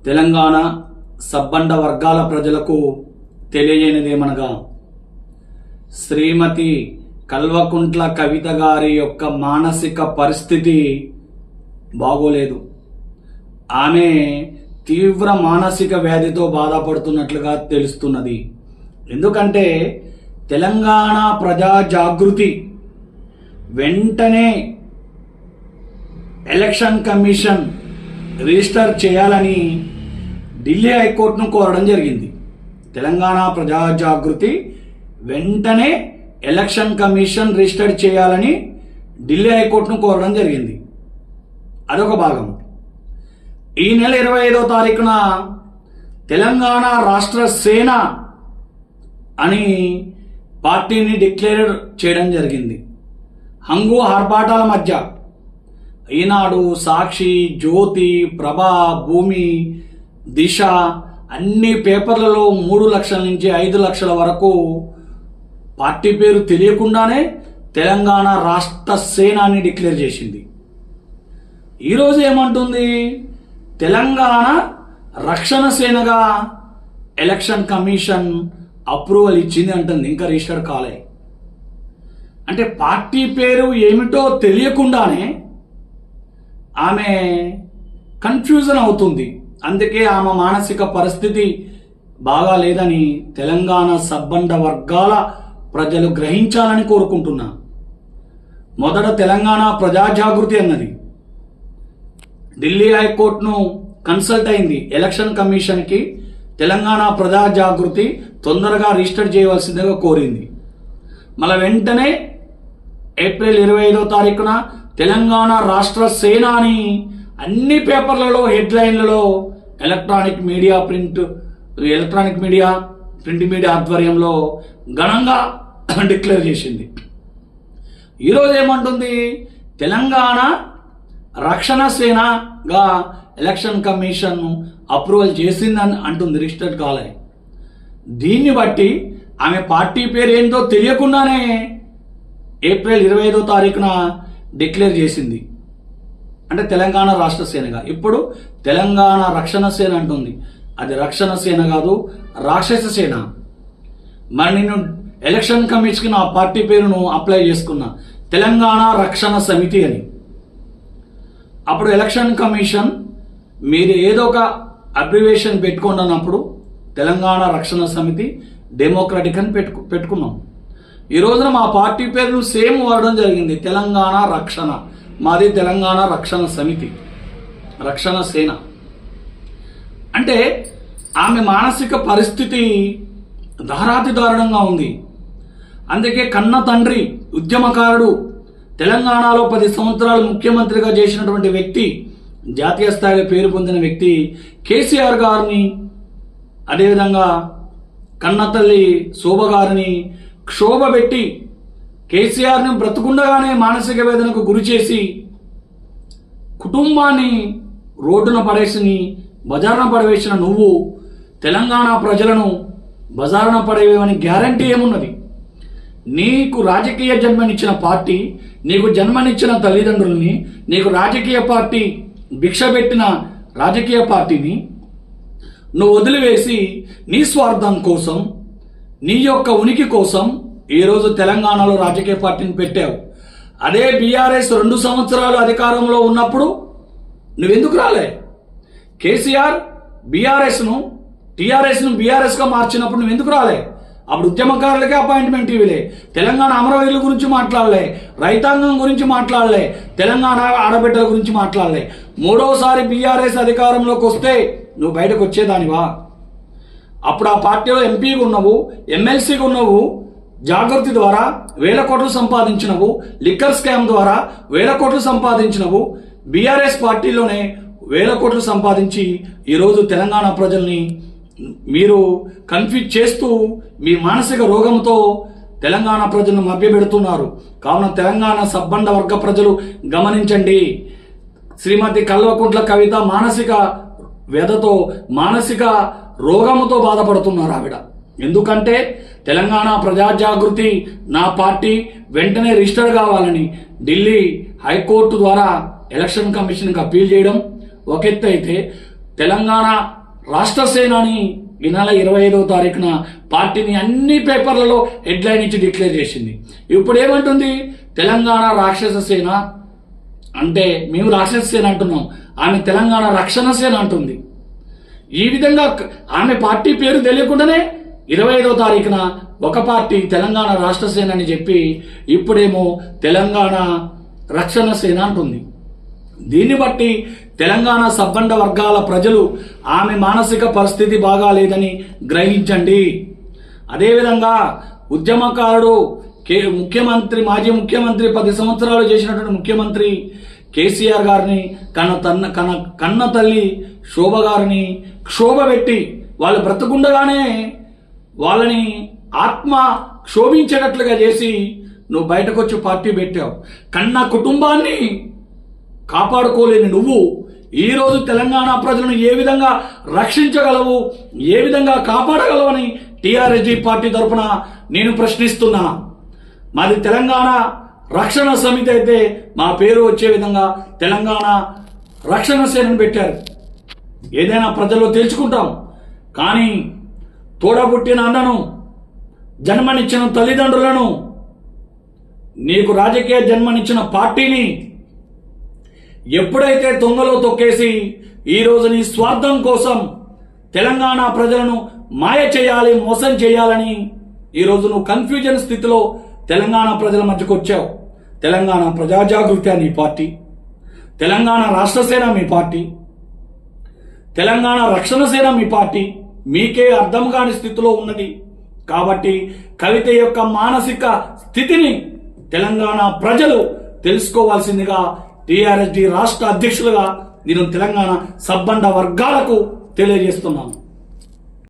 తెలంగాణ సబ్బండ వర్గాల ప్రజలకు తెలియజేయనిదేమనగా శ్రీమతి కల్వకుంట్ల కవిత గారి యొక్క మానసిక పరిస్థితి బాగోలేదు. ఆమె తీవ్ర మానసిక వ్యాధితో బాధపడుతున్నట్లుగా తెలుస్తున్నది. ఎందుకంటే తెలంగాణ ప్రజా జాగృతి వెంటనే ఎలక్షన్ కమిషన్ రిజిస్టర్ చేయాలని ఢిల్లీ హైకోర్టును కోరడం జరిగింది. తెలంగాణ ప్రజా జాగృతి వెంటనే ఎలక్షన్ కమిషన్ రిజిస్టర్ చేయాలని ఢిల్లీ హైకోర్టును కోరడం జరిగింది. అదొక భాగం. ఈ నెల 25వ తారీఖున తెలంగాణ రాష్ట్ర సేన అని పార్టీని డిక్లేర్ చేయడం జరిగింది. హంగు ఆర్భాటాల మధ్య ఈనాడు, సాక్షి, జ్యోతి, ప్రభ, భూమి, దిశ అన్ని పేపర్లలో 3 లక్షల నుంచి 5 లక్షల వరకు పార్టీ పేరు తెలియకుండానే తెలంగాణ రాష్ట్ర సేన అని డిక్లేర్ చేసింది. ఈరోజు ఏమంటుంది? తెలంగాణ రక్షణ సేనగా ఎలక్షన్ కమిషన్ అప్రూవల్ ఇచ్చింది అంటుంది. ఇంకా రిజిస్టర్ కాలే. అంటే పార్టీ పేరు ఏమిటో తెలియకుండానే ఆమె కన్ఫ్యూజన్ అవుతుంది. అందుకే ఆమె మానసిక పరిస్థితి బాగా లేదని తెలంగాణ సబ్బండ వర్గాల ప్రజలు గ్రహించాలని కోరుకుంటున్నా. మొదట తెలంగాణ ప్రజా జాగృతి అన్నది ఢిల్లీ హైకోర్టును కన్సల్ట్ అయింది. ఎలక్షన్ కమిషన్కి తెలంగాణ ప్రజా జాగృతి తొందరగా రిజిస్టర్ చేయవలసిందిగా కోరింది. మళ్ళీ వెంటనే ఏప్రిల్ 25వ తారీఖున తెలంగాణ రాష్ట్ర సేన అని అన్ని పేపర్లలో హెడ్లైన్లలో ఎలక్ట్రానిక్ మీడియా ప్రింట్ మీడియా ఆధ్వర్యంలో ఘనంగా డిక్లేర్ చేసింది. ఈరోజు ఏమంటుంది? తెలంగాణ రక్షణ సేనగా ఎలక్షన్ కమిషన్ అప్రూవల్ చేసిందని అంటుంది. రిజిస్టర్డ్ కాలే. దీన్ని బట్టి ఆమె పార్టీ పేరు ఏంటో తెలియకుండానే ఏప్రిల్ 25వ తారీఖున డిక్లేర్ చేసింది. అంటే తెలంగాణ రాష్ట్ర సేనగా. ఇప్పుడు తెలంగాణ రక్షణ సేన అంటుంది. అది రక్షణ సేన కాదు, రాక్షస సేన. మరి నేను ఎలక్షన్ కమిషన్కి నా పార్టీ పేరును అప్లై చేసుకున్నా, తెలంగాణ రక్షణ సమితి అని. అప్పుడు ఎలక్షన్ కమిషన్ మీరు ఏదో ఒక అబ్రివేషన్ పెట్టుకోండి అన్నప్పుడు తెలంగాణ రక్షణ సమితి డెమోక్రటిక్ అని పెట్టుకున్నాం. ఈ రోజున మా పార్టీ పేరును సేమ్ వాడడం జరిగింది. తెలంగాణ రక్షణ. మాది తెలంగాణ రక్షణ సమితి, రక్షణ సేన. అంటే ఆమె మానసిక పరిస్థితి దారాతి దారుణంగా ఉంది. అందుకే కన్న తండ్రి, ఉద్యమకారుడు, తెలంగాణలో 10 సంవత్సరాలు ముఖ్యమంత్రిగా చేసినటువంటి వ్యక్తి, జాతీయ స్థాయిలో పేరు పొందిన వ్యక్తి కేసీఆర్ గారిని, అదేవిధంగా కన్నతల్లి శోభ గారిని క్షోభ పెట్టి కేసీఆర్ని బ్రతుకుండగానే మానసిక వేదనకు గురి చేసి కుటుంబాన్ని రోడ్డున పడేసి బజారున పడవేసిన నువ్వు తెలంగాణ ప్రజలను బజారున పడేవని గ్యారంటీ ఏమున్నది? నీకు రాజకీయ జన్మనిచ్చిన పార్టీ, నీకు జన్మనిచ్చిన తల్లిదండ్రుల్ని, నీకు రాజకీయ పార్టీ భిక్ష పెట్టిన రాజకీయ పార్టీని నువ్వు వదిలివేసి నీ స్వార్థం కోసం, నీ యొక్క ఉనికి కోసం ఈరోజు తెలంగాణలో రాజకీయ పార్టీని పెట్టావు. అదే బీఆర్ఎస్ 2 సంవత్సరాలు అధికారంలో ఉన్నప్పుడు నువ్వెందుకు రాలే? కేసీఆర్ బీఆర్ఎస్ను, టీఆర్ఎస్ను బీఆర్ఎస్గా మార్చినప్పుడు నువ్వెందుకు రాలే? అప్పుడు ఉద్యమకారులకే అపాయింట్మెంట్ ఇవ్వలే, తెలంగాణ అమరవీరుల గురించి మాట్లాడలే, రైతాంగం గురించి మాట్లాడలే, తెలంగాణ ఆడబిడ్డల గురించి మాట్లాడలే. 3వసారి బీఆర్ఎస్ అధికారంలోకి వస్తే నువ్వు బయటకు వచ్చేదానివా? అప్పుడు ఆ పార్టీలో ఎంపీగా ఉన్నవు, ఎమ్మెల్సీగా ఉన్నవు, జాగృతి ద్వారా 1000 కోట్లు సంపాదించినవు, లిక్కర్ స్కామ్ ద్వారా 1000 కోట్లు సంపాదించినవు, బీఆర్ఎస్ పార్టీలోనే 1000 కోట్లు సంపాదించి ఈరోజు తెలంగాణ ప్రజల్ని మీరు కన్ఫ్యూజ్ చేస్తూ మీ మానసిక రోగంతో తెలంగాణ ప్రజలను మభ్యపెడుతున్నారు. కావున తెలంగాణ సబ్బండ వర్గ ప్రజలు గమనించండి. శ్రీమతి కల్వకుంట్ల కవిత మానసిక వ్యధతో, మానసిక రోగముతో బాధపడుతున్నారు ఆవిడ. ఎందుకంటే తెలంగాణ ప్రజా జాగృతి నా పార్టీ వెంటనే రిజిస్టర్ కావాలని ఢిల్లీ హైకోర్టు ద్వారా ఎలక్షన్ కమిషన్కి అప్పీల్ చేయడం ఒక ఎత్తు అయితే, తెలంగాణ రాష్ట్ర సేన అని ఈ నెల 25వ తారీఖున పార్టీని అన్ని పేపర్లలో హెడ్లైన్ ఇచ్చి డిక్లేర్ చేసింది. ఇప్పుడు ఏమంటుంది? తెలంగాణ రాక్షస సేన అంటే మేము రాక్షస సేన అంటున్నాం, ఆమె తెలంగాణ రక్షణ సేన అంటుంది. ఈ విధంగా ఆమె పార్టీ పేరు తెలియకుండానే 25వ తారీఖున ఒక పార్టీ తెలంగాణ రాష్ట్ర సేన అని చెప్పి ఇప్పుడేమో తెలంగాణ రక్షణ సేన అంటుంది. దీన్ని బట్టి తెలంగాణ సబ్బండ వర్గాల ప్రజలు ఆమె మానసిక పరిస్థితి బాగాలేదని గ్రహించండి. అదేవిధంగా ఉద్యమకారుడు ముఖ్యమంత్రి, మాజీ ముఖ్యమంత్రి, 10 సంవత్సరాలు చేసినటువంటి ముఖ్యమంత్రి కేసీఆర్ గారిని కన్న తల్లి శోభ గారిని క్షోభ పెట్టి వాళ్ళు బ్రతుకుండగానే వాళ్ళని ఆత్మ క్షోభించేటట్లుగా చేసి నువ్వు బయటకు వచ్చి పార్టీ పెట్టావు. కన్న కుటుంబాన్ని కాపాడుకోలేని నువ్వు ఈరోజు తెలంగాణ ప్రజలను ఏ విధంగా రక్షించగలవు, ఏ విధంగా కాపాడగలవు అని టీఆర్ఎస్ పార్టీ తరఫున నేను ప్రశ్నిస్తున్నా. మాది తెలంగాణ రక్షణ సమితి అయితే మా పేరు వచ్చే విధంగా తెలంగాణ రక్షణ సేనను పెట్టారు. ఏదైనా ప్రజల్లో తెలుసుకుంటాం. కానీ తోడబుట్టిన అన్నను, జన్మనిచ్చిన తల్లిదండ్రులను, నీకు రాజకీయ జన్మనిచ్చిన పార్టీని ఎప్పుడైతే తొంగలో తొక్కేసి ఈరోజు నీ స్వార్థం కోసం తెలంగాణ ప్రజలను మాయ చేయాలి, మోసం చేయాలని ఈరోజు నువ్వు కన్ఫ్యూజన్ స్థితిలో తెలంగాణ ప్రజల మధ్యకు వచ్చావు. తెలంగాణ ప్రజాజాగృతి నీ పార్టీ, తెలంగాణ రాష్ట్ర సేన మీ పార్టీ, తెలంగాణ రక్షణ సేన మీ పార్టీ మీకే అర్థం కాని స్థితిలో ఉన్నది. కాబట్టి కవిత యొక్క మానసిక స్థితిని తెలంగాణ ప్రజలు తెలుసుకోవాల్సిందిగా టీఆర్ఎస్ రాష్ట్ర అధ్యక్షులుగా నేను తెలంగాణ సబ్బండ వర్గాలకు తెలియజేస్తున్నాను.